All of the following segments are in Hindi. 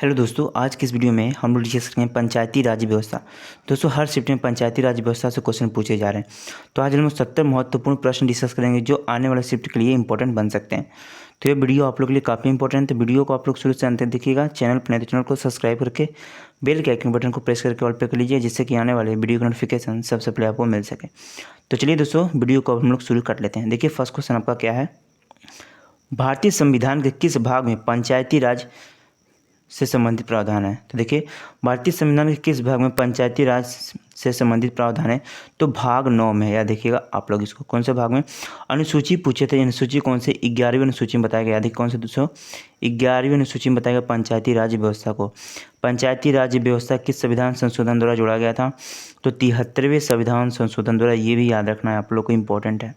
हेलो दोस्तों, आज की इस वीडियो में हम लोग डिस्कस करेंगे पंचायती राज व्यवस्था। दोस्तों, हर शिफ्ट में पंचायती राज व्यवस्था से क्वेश्चन पूछे जा रहे हैं। तो आज हम लोग 70 महत्वपूर्ण प्रश्न डिस्कस करेंगे जो आने वाले शिफ्ट के लिए इंपॉर्टेंट बन सकते हैं। तो ये वीडियो आप लोग के लिए काफ़ी इंपॉर्टेंट है। तो वीडियो को आप लोग शुरू से अंत तक देखिएगा। चैनल पर नए तो चैनल को सब्सक्राइब करके बेल के आइकन बटन को प्रेस करके ऑल पे कर लीजिए, जिससे कि आने वाले वीडियो का नोटिफिकेशन सबसे पहले आपको मिल सके। तो चलिए दोस्तों, वीडियो को हम लोग शुरू कर लेते हैं। देखिए, फर्स्ट क्वेश्चन आपका क्या है। भारतीय संविधान के किस भाग में पंचायती राज से संबंधित प्रावधान है? तो देखिए, भारतीय संविधान के किस भाग में पंचायती राज से संबंधित प्रावधान है? तो भाग 9 में है। या देखिएगा आप लोग इसको कौन से भाग में अनुसूची पूछे थे। अनुसूची कौन से? 11वीं अनुसूची में बताया गया। देखिए कौन से दोस्तों, 11वीं अनुसूची में बताया गया पंचायती राज व्यवस्था को। पंचायती राज व्यवस्था किस संविधान संशोधन द्वारा जोड़ा गया था? तो 73वें संविधान संशोधन द्वारा। ये भी याद रखना है आप लोग को, इंपॉर्टेंट है।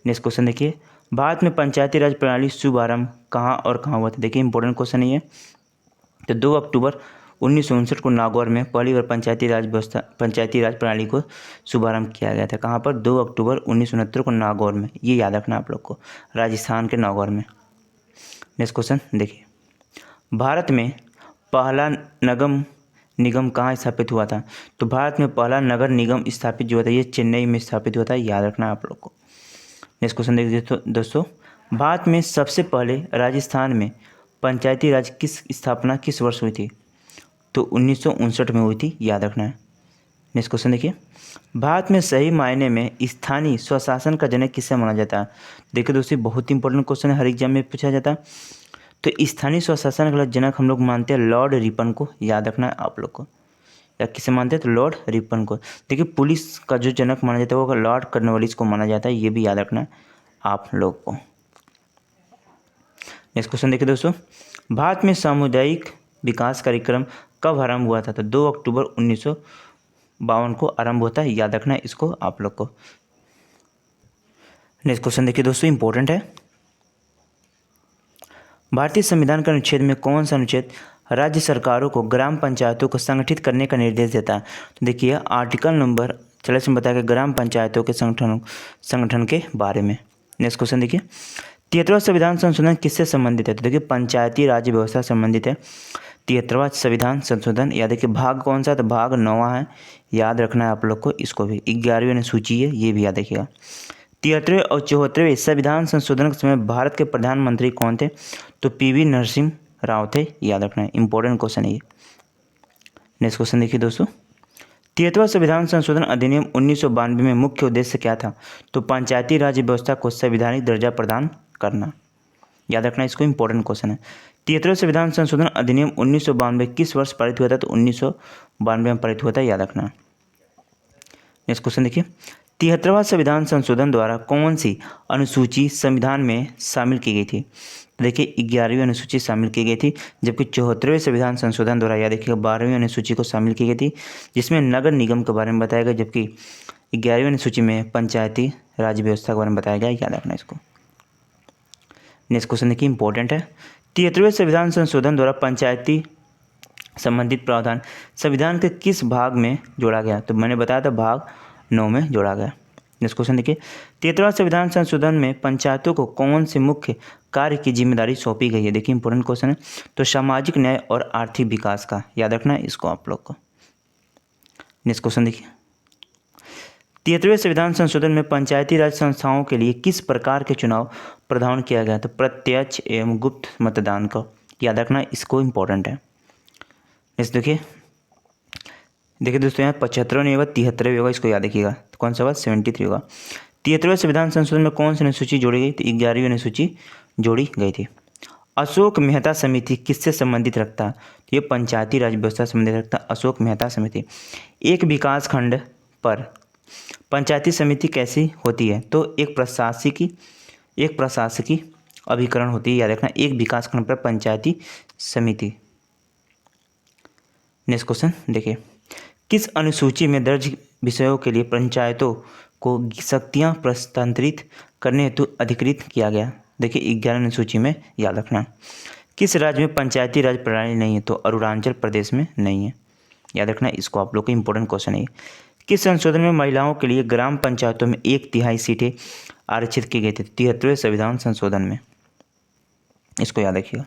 नेक्स्ट क्वेश्चन देखिए, भारत में पंचायती राज प्रणाली शुभारंभ कहाँ और कहाँ हुआ था? देखिए इंपॉर्टेंट क्वेश्चन है ये। तो 2 अक्टूबर 1959 को नागौर में पहली बार पंचायती राज प्रणाली को शुभारंभ किया गया था। कहाँ पर? 2 अक्टूबर 1969 को नागौर में। ये याद रखना आप लोग को, राजस्थान के नागौर में। नेक्स्ट क्वेश्चन देखिए, भारत में पहला नगर निगम कहाँ स्थापित हुआ था? तो भारत में पहला नगर निगम स्थापित जो हुआ था, ये चेन्नई में स्थापित हुआ था। याद रखना है आप लोग को। नेक्स्ट क्वेश्चन देखिए दोस्तों, भारत में सबसे पहले राजस्थान में पंचायती राज किस स्थापना किस वर्ष हुई थी? तो 1959 में हुई थी। याद रखना है। नेक्स्ट क्वेश्चन देखिए, भारत में सही मायने में स्थानीय स्वशासन का जनक किसे माना जाता है? देखिए दोस्तों, बहुत इंपॉर्टेंट क्वेश्चन है, हर एग्जाम में पूछा जाता है। तो स्थानीय स्वशासन का जनक हम लोग मानते हैं लॉर्ड रिपन को। याद रखना है आप लोग को। या किसे मानते हैं? तो लॉर्ड रिपन को। देखिए, पुलिस का जो जनक माना जाता है वो लॉर्ड कॉर्नवालिस को माना जाता है। ये भी याद रखना है आप लोग को। नेक्स्ट क्वेश्चन देखिए दोस्तों, भारत में सामुदायिक विकास कार्यक्रम कब आरंभ हुआ था? तो 2 अक्टूबर 1952 को आरंभ होता है। याद रखना है इसको आप लोग को। नेक्स्ट क्वेश्चन देखिए दोस्तों, इंपॉर्टेंट है। भारतीय संविधान के अनुच्छेद में कौन सा अनुच्छेद राज्य सरकारों को ग्राम पंचायतों को संगठित करने का निर्देश देता है? तो देखिए, आर्टिकल नंबर 40 में बताया गया ग्राम पंचायतों के संगठन के बारे में। नेक्स्ट क्वेश्चन देखिए, 73वां संविधान संशोधन किससे संबंधित है? तो देखिए, पंचायती राज व्यवस्था से संबंधित है 73वां संविधान संशोधन। याद देखिए, भाग कौन सा? तो भाग 9वां है। याद रखना है आप लोग को इसको भी। 11वीं अनुसूची है, ये भी याद रखिएगा। 73वें और 74वें संविधान संशोधन के समय भारत के प्रधानमंत्री कौन थे? तो PV नरसिम्हा राव थे। याद रखना है, इंपॉर्टेंट क्वेश्चन है ये। नेक्स्ट क्वेश्चन देखिए दोस्तों, 73वां संविधान संशोधन अधिनियम 1992 में मुख्य उद्देश्य क्या था? तो पंचायती राज व्यवस्था को संवैधानिक दर्जा प्रदान करना। याद रखना इसको, इंपॉर्टेंट क्वेश्चन है। 73वां संविधान संशोधन अधिनियम 1992 किस वर्ष पारित हुआ था? तो 1992 में पारित हुआ था। याद रखना। नेक्स्ट क्वेश्चन देखिए, 73वां संविधान संशोधन द्वारा कौन सी अनुसूची संविधान में शामिल की गई थी? तो देखिए, 11वीं अनुसूची शामिल की गई थी, जबकि 74वें संविधान संशोधन द्वारा याद रखिएगा 12वीं अनुसूची को शामिल की गई थी, जिसमें नगर निगम के बारे में बताया गया, जबकि 11वीं अनुसूची में पंचायती राज व्यवस्था के बारे में बताया गया। याद रखना इसको। नेक्स्ट क्वेश्चन देखिए, इंपॉर्टेंट है। 73वें संविधान संशोधन द्वारा पंचायती संबंधित प्रावधान संविधान के किस भाग में जोड़ा गया? तो मैंने बताया था भाग 9 में जोड़ा गया। नेक्स्ट क्वेश्चन देखिए, 73वां संविधान संशोधन में पंचायतों को कौन से मुख्य कार्य की जिम्मेदारी सौंपी गई है? देखिए इंपॉर्टेंट क्वेश्चन है। तो सामाजिक न्याय और आर्थिक विकास का। याद रखना है इसको आप लोग को। नेक्स्ट क्वेश्चन देखिए, 73वें संविधान संशोधन में पंचायती राज संस्थाओं के लिए किस प्रकार के चुनाव प्रावधान किया गया? तो प्रत्यक्ष एवं गुप्त मतदान का। याद रखना इसको, इंपॉर्टेंट है। नेक्स्ट देखिए दोस्तों, यहाँ 75वां नहीं होगा, 73वां होगा, इसको याद रखिएगा। तो कौन सा होगा? 73 होगा। 73वें संविधान संशोधन में कौन सी अनुसूची जोड़ी गई? तो 11वीं अनुसूची जोड़ी गई थी। अशोक मेहता समिति किससे संबंधित रखता है? तो ये पंचायती राज व्यवस्था से संबंधित रखता है। अशोक मेहता समिति। एक विकास खंड पर पंचायती समिति कैसी होती है? तो एक प्रशासकी अभिकरण होती है। याद रखना, एक विकास खंड पर पंचायती समिति। नेक्स्ट क्वेश्चन देखिए, किस अनुसूची में दर्ज विषयों के लिए पंचायतों को शक्तियां हस्तांतरित करने हेतु अधिकृत किया गया? देखिए 11 अनुसूची में। याद रखना, किस राज्य में पंचायती राज प्रणाली नहीं है? तो अरुणाचल प्रदेश में नहीं है। याद रखना इसको आप लोग को, इंपॉर्टेंट क्वेश्चन है। किस संशोधन में महिलाओं के लिए ग्राम पंचायतों में 1/3 सीटें आरक्षित की गई थी? 73वें संविधान संशोधन में। इसको याद रखिएगा।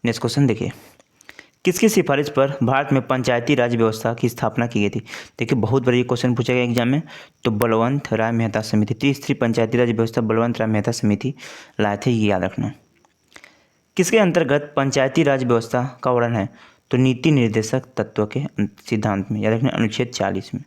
नेक्स्ट क्वेश्चन देखिए, किसकी सिफारिश पर भारत में पंचायती राज व्यवस्था की स्थापना की गई थी? देखिए बहुत बड़ी क्वेश्चन पूछा गया एग्जाम में। तो बलवंत राय मेहता समिति, त्रिस्तरीय पंचायती राज व्यवस्था बलवंत राय मेहता समिति लाए थे, ये याद रखना। किसके अंतर्गत पंचायती राज व्यवस्था का वर्णन है? तो नीति निर्देशक तत्व के सिद्धांत में, याद रखना अनुच्छेद 40 में।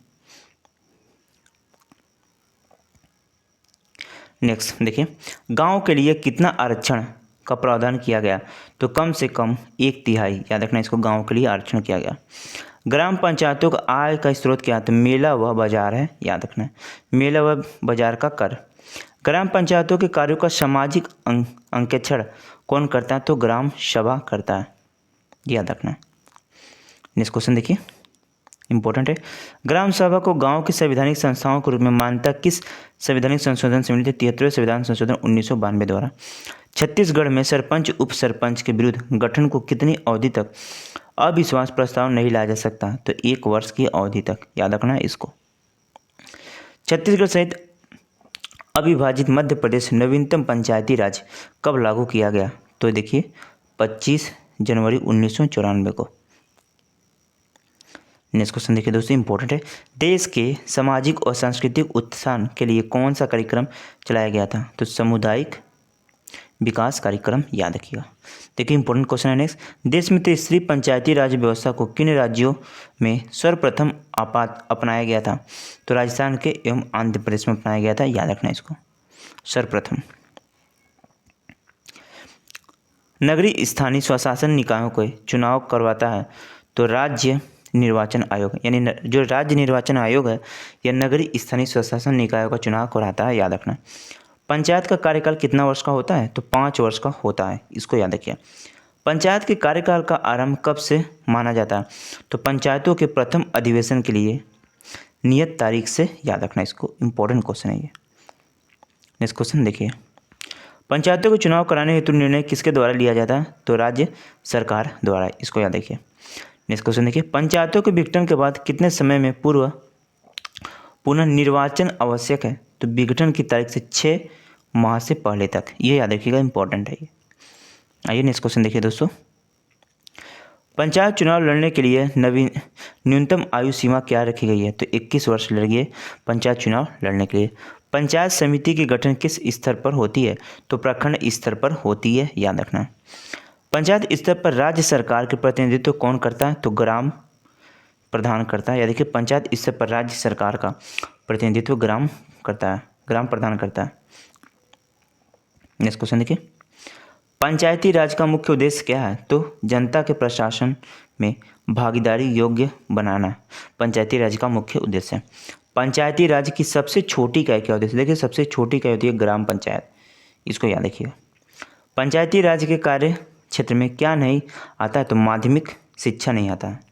नेक्स्ट देखिए, गांव के लिए कितना आरक्षण का प्रावधान किया गया? तो कम से कम 1/3, याद रखना इसको, गांव के लिए आरक्षण किया गया। ग्राम पंचायतों का आय का स्रोत क्या है? तो मेला व बाजार है, याद रखना, मेला व बाजार का कर। ग्राम पंचायतों के कार्यों का सामाजिक अंकेक्षण कौन करता है? तो ग्राम सभा करता है, याद रखना। नेक्स्ट क्वेश्चन देखिए, इंपॉर्टेंट है। ग्राम सभा को गांव की संवैधानिक संस्थाओं के रूप में मान्यता किस संवैधानिक संशोधन से मिली थी? 73वें संविधान संशोधन 1992 द्वारा। छत्तीसगढ़ में सरपंच उप सरपंच के विरुद्ध गठन को कितनी अवधि तक अविश्वास प्रस्ताव नहीं लाया जा सकता? तो 1 वर्ष की अवधि तक, याद रखना इसको। छत्तीसगढ़ सहित अविभाजित मध्य प्रदेश नवीनतम पंचायती राज कब लागू किया गया? तो देखिए 25 जनवरी 1994 को। नेक्स्ट क्वेश्चन देखिए दोस्तों, इंपॉर्टेंट है। देश के सामाजिक और सांस्कृतिक उत्थान के लिए कौन सा कार्यक्रम चलाया गया था? तो सामुदायिक विकास कार्यक्रम, याद रखिएगा। देखिए इंपॉर्टेंट क्वेश्चन है नेक्स्ट। देश में त्रिस्तरीय पंचायती राज व्यवस्था को किन राज्यों में सर्वप्रथम अपनाया गया था? तो राजस्थान के एवं आंध्र प्रदेश में अपनाया गया था, याद रखना इसको, सर्वप्रथम। नगरीय स्थानीय स्वशासन निकायों को चुनाव करवाता है? तो राज्य निर्वाचन आयोग, यानी जो राज्य निर्वाचन आयोग है यह नगरीय स्थानीय स्वशासन निकायों का चुनाव कराता है, याद रखना। पंचायत का कार्यकाल कितना वर्ष का होता है? तो 5 वर्ष का होता है, इसको याद रखिए। पंचायत के कार्यकाल का आरंभ कब से माना जाता है? तो पंचायतों के प्रथम अधिवेशन के लिए नियत तारीख से, याद रखना इसको, इंपॉर्टेंट क्वेश्चन है ये। नेक्स्ट क्वेश्चन देखिए, पंचायतों को चुनाव कराने हेतु निर्णय किसके द्वारा लिया जाता है? तो राज्य सरकार द्वारा, इसको याद रखिए। नेक्स्ट क्वेश्चन देखिए, पंचायतों के विघटन के बाद कितने समय में पुनः निर्वाचन आवश्यक है? तो विघटन की तारीख से 6 माह से पहले तक, ये याद रखिएगा, इंपॉर्टेंट है ये। आइए नेक्स्ट क्वेश्चन देखिए दोस्तों, पंचायत चुनाव लड़ने के लिए न्यूनतम आयु सीमा क्या रखी गई है? तो 21 वर्ष लड़िए पंचायत चुनाव लड़ने के लिए। पंचायत समिति की गठन किस स्तर पर होती है? तो प्रखंड स्तर पर होती है, याद रखना। पंचायत स्तर पर राज्य सरकार के प्रतिनिधित्व कौन करता है? तो ग्राम प्रधान करता है, या देखिए पंचायत स्तर पर राज्य सरकार का प्रतिनिधित्व ग्राम प्रधान करता है। नेक्स्ट क्वेश्चन देखिए, पंचायती राज का मुख्य उद्देश्य क्या है? तो जनता के प्रशासन में भागीदारी योग्य बनाना पंचायती राज का मुख्य उद्देश्य है। पंचायती राज की सबसे छोटी इकाई क्या होती है? देखिए सबसे छोटी इकाई होती है ग्राम पंचायत, इसको याद रखिएगा। पंचायती राज के कार्य क्षेत्र में क्या नहीं आता है? तो माध्यमिक शिक्षा नहीं आता है।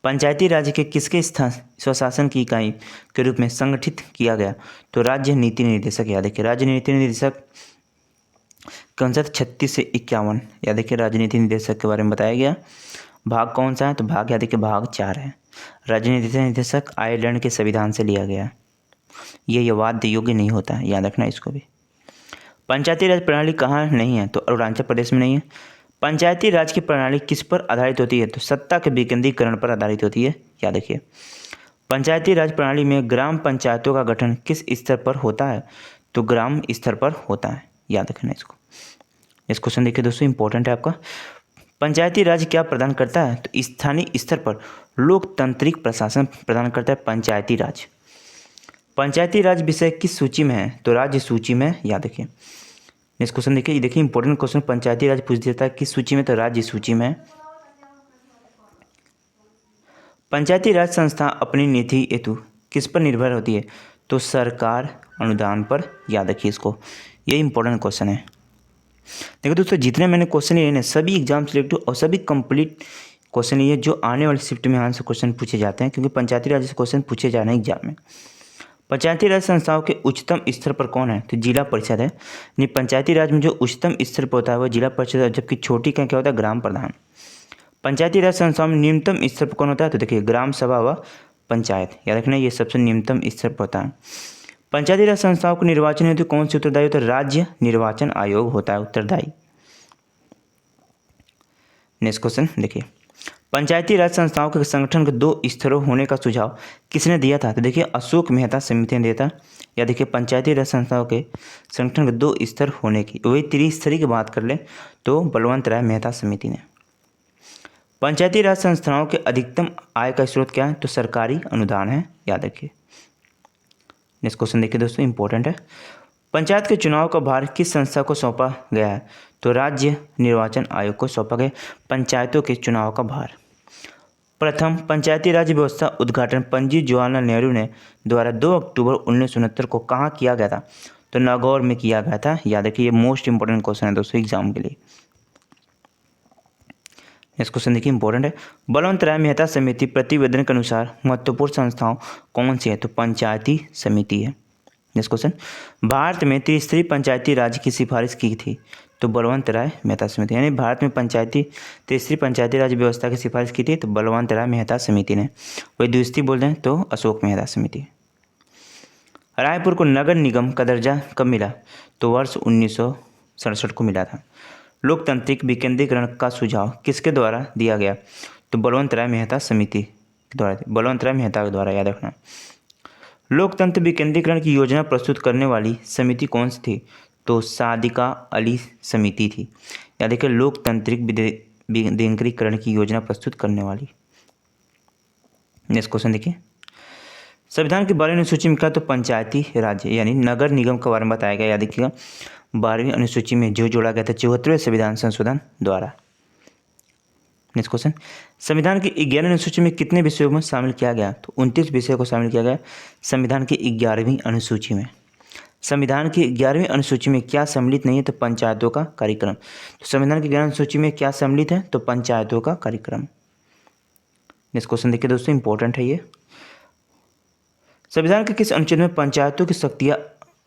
पंचायती राज के किसके स्वशासन की इकाई के रूप में संगठित किया गया? तो राज्य नीति निर्देशक, याद रखिए, राज्य नीति निर्देशक कौन सा? 36 से 51, याद रखिए, राज्य नीति निर्देशक के बारे में बताया गया। भाग कौन सा है? तो भाग, याद रखिए, भाग 4 है। राज्य नीति निर्देशक आयरलैंड के संविधान से लिया गया, ये वाद्य योग्य नहीं होता, याद रखना इसको भी। पंचायती राज प्रणाली कहाँ नहीं है? तो अरुणाचल प्रदेश में नहीं है। पंचायती राज की प्रणाली किस पर आधारित होती है? तो सत्ता के विकेंद्रीकरण पर आधारित होती है, याद रखिए। पंचायती राज प्रणाली में ग्राम पंचायतों का गठन किस स्तर पर होता है? तो ग्राम स्तर पर होता है, याद रखना इसको। इस क्वेश्चन देखिए दोस्तों, इंपॉर्टेंट है आपका। पंचायती राज क्या प्रदान करता है? तो स्थानीय स्तर पर लोकतांत्रिक प्रशासन प्रदान करता है पंचायती राज। पंचायती राज विषय किस सूची में है? तो राज्य सूची में, याद रखिए। नेक्स्ट क्वेश्चन देखिए, देखिए इंपॉर्टेंट क्वेश्चन, पंचायती राज पूछ देता है किस सूची में? तो राज्य सूची में। पंचायती राज संस्था अपनी नीति हेतु किस पर निर्भर होती है? तो सरकार अनुदान पर, याद रखिए इसको, ये इंपॉर्टेंट क्वेश्चन है। देखो दोस्तों, जितने मैंने क्वेश्चन लिए ना सभी एग्जाम सिलेक्टिव और सभी कंप्लीट क्वेश्चन ये जो आने वाले शिफ्ट में यहाँ से क्वेश्चन पूछे जाते हैं, क्योंकि पंचायती राज से क्वेश्चन पूछे जा रहे हैं एग्जाम में। पंचायती राज संस्थाओं के उच्चतम स्तर पर कौन है? तो जिला परिषद है। यानी पंचायती राज में जो उच्चतम स्तर पर होता है वो जिला परिषद है, जबकि छोटी का क्या होता है? ग्राम प्रधान। पंचायती राज संस्थाओं में न्यूनतम स्तर पर कौन होता है? तो देखिए ग्राम सभा व पंचायत, याद रखना ये सबसे न्यूनतम स्तर पर होता है। पंचायती राज संस्थाओं को निर्वाचन हेतु कौन से उत्तरदायी होता है? राज्य निर्वाचन आयोग होता है उत्तरदायी। नेक्स्ट क्वेश्चन देखिए, पंचायती राज संस्थाओं के संगठन के 2 स्तरों होने का सुझाव किसने दिया था? तो देखिए अशोक मेहता समिति ने दिया था। या देखिए पंचायती राज संस्थाओं के संगठन के 2 स्तर होने की, वही त्रिस्तरीय की बात कर ले तो बलवंत राय मेहता समिति ने। पंचायती राज संस्थाओं के अधिकतम आय का स्रोत क्या है? तो सरकारी अनुदान है, याद रखिए। नेक्स्ट क्वेश्चन देखिए दोस्तों, इंपॉर्टेंट है। पंचायत के चुनाव का भार किस संस्था को सौंपा गया है? तो राज्य निर्वाचन आयोग को सौंपा गया पंचायतों के चुनाव का भार। प्रथम पंचायती राज व्यवस्था उद्घाटन पंडित जवाहरलाल नेहरू ने द्वारा 2 अक्टूबर 1969 को कहाँ किया गया था? तो नागौर में किया गया था, याद रखिए। ये मोस्ट इंपॉर्टेंट क्वेश्चन है दोस्तों एग्जाम के लिए। नेक्स्ट क्वेश्चन देखिए, इंपॉर्टेंट है। बलवंत राय मेहता समिति प्रतिवेदन के अनुसार महत्वपूर्ण संस्थाओं कौन सी है? तो पंचायती समिति है। नेक्स्ट क्वेश्चन, भारत में त्रिस्तरीय पंचायती राज की सिफारिश की थी? तो बलवंत राय मेहता समिति। यानी भारत में त्रिस्तरीय पंचायती राज व्यवस्था की सिफारिश की थी तो बलवंत राय मेहता समिति ने। वही द्विस्तरीय बोल रहे हैं तो अशोक मेहता समिति। रायपुर को नगर निगम का दर्जा कब मिला? तो वर्ष 1967 को मिला था। लोकतांत्रिक विकेंद्रीकरण का सुझाव किसके द्वारा दिया गया? तो बलवंत राय मेहता समिति के द्वारा, बलवंत राय मेहता के द्वारा, याद रखना। लोकतंत्र विकेंद्रीकरण की योजना प्रस्तुत करने वाली समिति कौन सी थी? तो सादिका अली समिति थी। याद रखिए, लोकतांत्रिक विकेंद्रीकरण की योजना प्रस्तुत करने वाली। नेक्स्ट क्वेश्चन देखिए, संविधान की 12वीं अनुसूची में क्या? तो पंचायती राज्य यानी नगर निगम के बारे में बताया गया। याद रखिएगा, 12वीं अनुसूची में जो जोड़ा गया था 74वें संविधान संशोधन द्वारा। नेक्स्ट क्वेश्चन, संविधान की 11वीं अनुसूची में कितने विषयों में शामिल किया गया? तो 29 विषयों को शामिल किया गया संविधान की 11वीं अनुसूची में। संविधान की 11वीं अनुसूची में क्या सम्मिलित नहीं है? तो पंचायतों का कार्यक्रम। तो संविधान की 11वीं अनुसूची में क्या सम्मिलित है? तो पंचायतों का कार्यक्रम। नेक्स्ट क्वेश्चन देखिए दोस्तों, इंपॉर्टेंट है ये। संविधान के किस अनुच्छेद में पंचायतों की शक्तियाँ,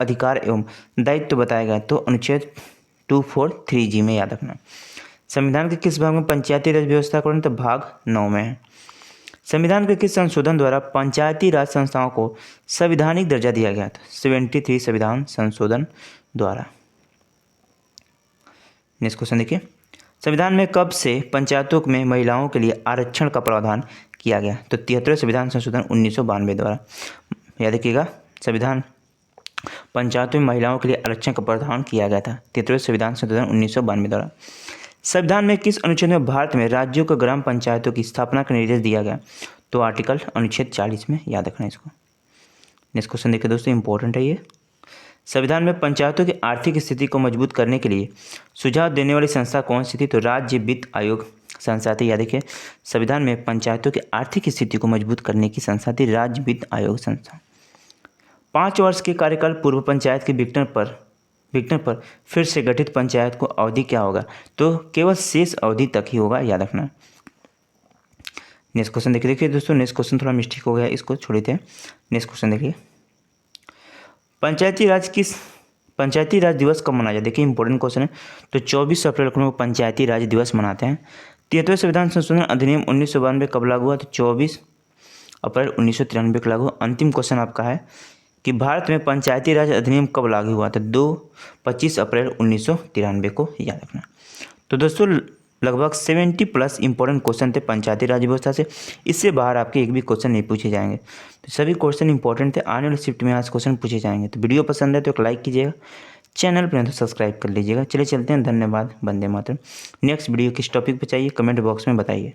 अधिकार एवं दायित्व बताया गया? तो अनुच्छेद 243G में, याद रखना। संविधान के किस भाग में पंचायती राज व्यवस्था का वर्णन? तो भाग 9 में है। संविधान के किस संशोधन द्वारा पंचायती राज संस्थाओं को संवैधानिक दर्जा दिया गया था? 73 संविधान संशोधन द्वारा। नेक्स्ट क्वेश्चन देखिए, संविधान में कब से पंचायतों में महिलाओं के लिए आरक्षण का प्रावधान किया गया? तो 73वें संविधान संशोधन 1992 द्वारा। याद रखिएगा, संविधान पंचायतों में महिलाओं के लिए आरक्षण का प्रावधान किया गया था 73वें संविधान संशोधन 1992 द्वारा। संविधान में किस अनुच्छेद में भारत में राज्यों को ग्राम पंचायतों की स्थापना का निर्देश दिया गया? तो आर्टिकल अनुच्छेद 40 में, याद रखना इसको। नेक्स्ट क्वेश्चन देखिए दोस्तों, इंपॉर्टेंट है ये। संविधान में पंचायतों की आर्थिक स्थिति को मजबूत करने के लिए सुझाव देने वाली संस्था कौन सी थी? तो राज्य वित्त आयोग संस्था थी। याद रखिए, संविधान में पंचायतों की आर्थिक स्थिति को मजबूत करने की संस्था थी राज्य वित्त आयोग संस्था। 5 वर्ष के कार्यकाल पूर्व पंचायत के विघटन पर फिर से गठित पंचायत को अवधि क्या होगा? तो केवल शेष अवधि तक ही होगा, याद रखना। नेक्स्ट क्वेश्चन देखिए दोस्तों, नेक्स्ट क्वेश्चन थोड़ा मिस्टेक हो गया, इसको छोड़े थे। नेक्स्ट क्वेश्चन देखिए, पंचायती राज दिवस कब मनाया जाए? देखिए इंपॉर्टेंट क्वेश्चन है। तो 24 अप्रैल को पंचायती राज दिवस मनाते हैं। 73वें संविधान संशोधन अधिनियम 1992 कब लागू हुआ? तो 24 अप्रैल 1993 को लागू। अंतिम क्वेश्चन आपका है कि भारत में पंचायती राज अधिनियम कब लागू हुआ? तो 25 अप्रैल 1993 को, याद रखना। तो दोस्तों लगभग 70+ इंपॉर्टेंट क्वेश्चन थे पंचायती राज व्यवस्था से। इससे बाहर आपके एक भी क्वेश्चन नहीं पूछे जाएंगे। तो सभी क्वेश्चन इंपॉर्टेंट थे, आने वाले शिफ्ट में आज क्वेश्चन पूछे जाएंगे। तो वीडियो पसंद है तो एक लाइक कीजिएगा, चैनल पर तो सब्सक्राइब कर लीजिएगा। चलिए चलते हैं, धन्यवाद, वंदे मातरम। नेक्स्ट वीडियो किस टॉपिक पर चाहिए कमेंट बॉक्स में बताइए।